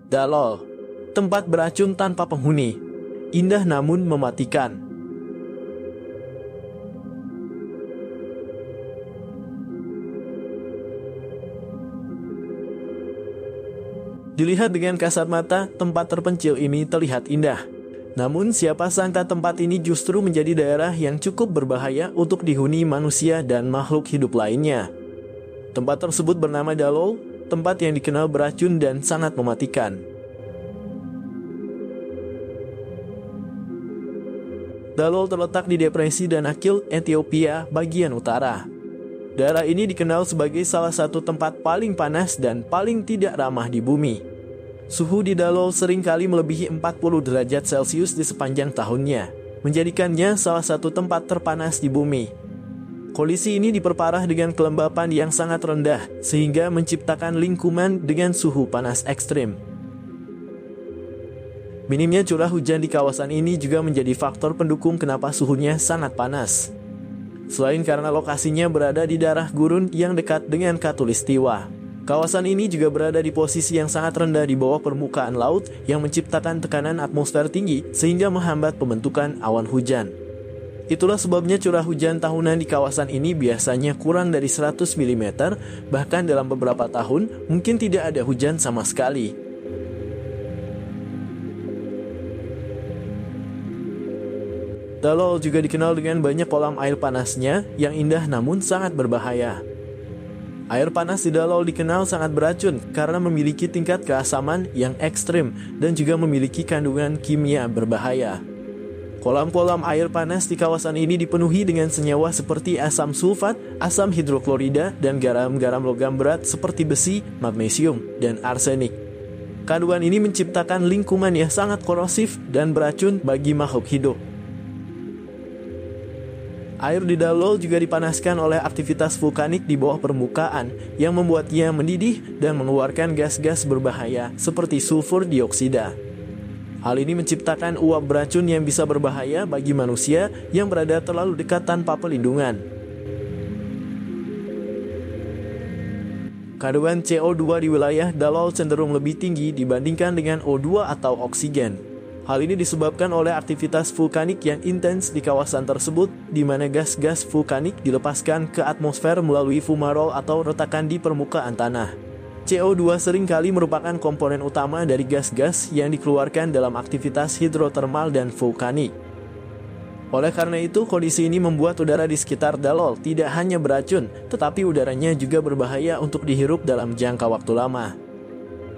Dalol, tempat beracun tanpa penghuni. Indah namun mematikan. Dilihat dengan kasat mata, tempat terpencil ini terlihat indah. Namun siapa sangka tempat ini justru menjadi daerah yang cukup berbahaya untuk dihuni manusia dan makhluk hidup lainnya. Tempat tersebut bernama Dalol, tempat yang dikenal beracun dan sangat mematikan. Dalol terletak di Depresi Danakil, Ethiopia, bagian utara. Daerah ini dikenal sebagai salah satu tempat paling panas dan paling tidak ramah di bumi. Suhu di Dalol seringkali melebihi 40 derajat Celcius di sepanjang tahunnya, menjadikannya salah satu tempat terpanas di bumi. Kondisi ini diperparah dengan kelembapan yang sangat rendah, sehingga menciptakan lingkungan dengan suhu panas ekstrim. Minimnya curah hujan di kawasan ini juga menjadi faktor pendukung kenapa suhunya sangat panas. Selain karena lokasinya berada di daerah gurun yang dekat dengan Khatulistiwa, kawasan ini juga berada di posisi yang sangat rendah di bawah permukaan laut yang menciptakan tekanan atmosfer tinggi sehingga menghambat pembentukan awan hujan. Itulah sebabnya curah hujan tahunan di kawasan ini biasanya kurang dari 100 mm, bahkan dalam beberapa tahun mungkin tidak ada hujan sama sekali. Dalol juga dikenal dengan banyak kolam air panasnya yang indah namun sangat berbahaya. Air panas di Dalol dikenal sangat beracun karena memiliki tingkat keasaman yang ekstrim dan juga memiliki kandungan kimia berbahaya. Kolam-kolam air panas di kawasan ini dipenuhi dengan senyawa seperti asam sulfat, asam hidroklorida, dan garam-garam logam berat seperti besi, magnesium, dan arsenik. Kandungan ini menciptakan lingkungan yang sangat korosif dan beracun bagi makhluk hidup. Air di Dalol juga dipanaskan oleh aktivitas vulkanik di bawah permukaan yang membuatnya mendidih dan mengeluarkan gas-gas berbahaya seperti sulfur dioksida. Hal ini menciptakan uap beracun yang bisa berbahaya bagi manusia yang berada terlalu dekat tanpa pelindungan. Kandungan CO2 di wilayah Dalol cenderung lebih tinggi dibandingkan dengan O2 atau oksigen. Hal ini disebabkan oleh aktivitas vulkanik yang intens di kawasan tersebut, di mana gas-gas vulkanik dilepaskan ke atmosfer melalui fumarol atau retakan di permukaan tanah. CO2 seringkali merupakan komponen utama dari gas-gas yang dikeluarkan dalam aktivitas hidrotermal dan vulkanik. Oleh karena itu, kondisi ini membuat udara di sekitar Dalol tidak hanya beracun, tetapi udaranya juga berbahaya untuk dihirup dalam jangka waktu lama.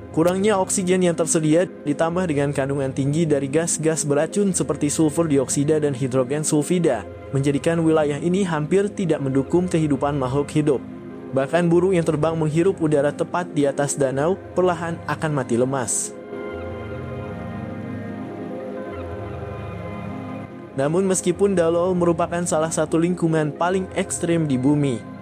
Kurangnya oksigen yang tersedia ditambah dengan kandungan tinggi dari gas-gas beracun seperti sulfur dioksida dan hidrogen sulfida menjadikan wilayah ini hampir tidak mendukung kehidupan makhluk hidup. Bahkan burung yang terbang menghirup udara tepat di atas danau perlahan akan mati lemas. Namun meskipun Dalol merupakan salah satu lingkungan paling ekstrem di bumi,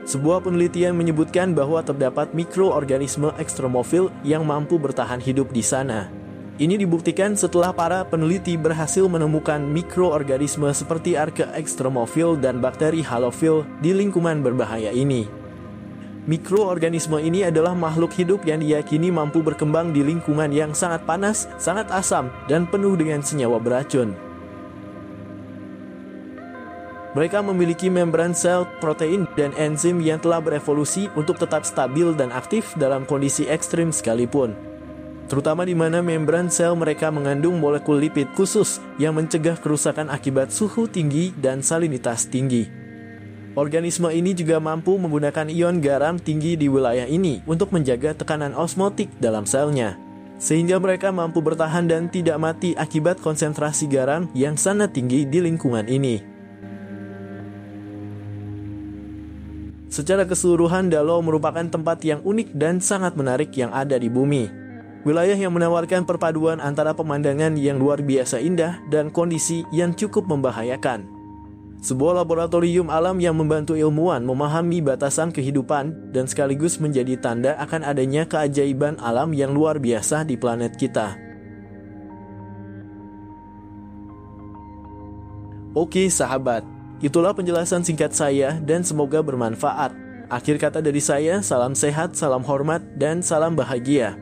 sebuah penelitian menyebutkan bahwa terdapat mikroorganisme ekstremofil yang mampu bertahan hidup di sana. Ini dibuktikan setelah para peneliti berhasil menemukan mikroorganisme seperti archaea ekstremofil dan bakteri halofil di lingkungan berbahaya ini. Mikroorganisme ini adalah makhluk hidup yang diyakini mampu berkembang di lingkungan yang sangat panas, sangat asam, dan penuh dengan senyawa beracun. Mereka memiliki membran sel, protein, dan enzim yang telah berevolusi untuk tetap stabil dan aktif dalam kondisi ekstrim sekalipun. Terutama di mana membran sel mereka mengandung molekul lipid khusus yang mencegah kerusakan akibat suhu tinggi dan salinitas tinggi. Organisme ini juga mampu menggunakan ion garam tinggi di wilayah ini untuk menjaga tekanan osmotik dalam selnya, sehingga mereka mampu bertahan dan tidak mati akibat konsentrasi garam yang sangat tinggi di lingkungan ini. Secara keseluruhan, Dalol merupakan tempat yang unik dan sangat menarik yang ada di bumi. Wilayah yang menawarkan perpaduan antara pemandangan yang luar biasa indah dan kondisi yang cukup membahayakan. Sebuah laboratorium alam yang membantu ilmuwan memahami batasan kehidupan dan sekaligus menjadi tanda akan adanya keajaiban alam yang luar biasa di planet kita. Oke sahabat, itulah penjelasan singkat saya dan semoga bermanfaat. Akhir kata dari saya, salam sehat, salam hormat, dan salam bahagia.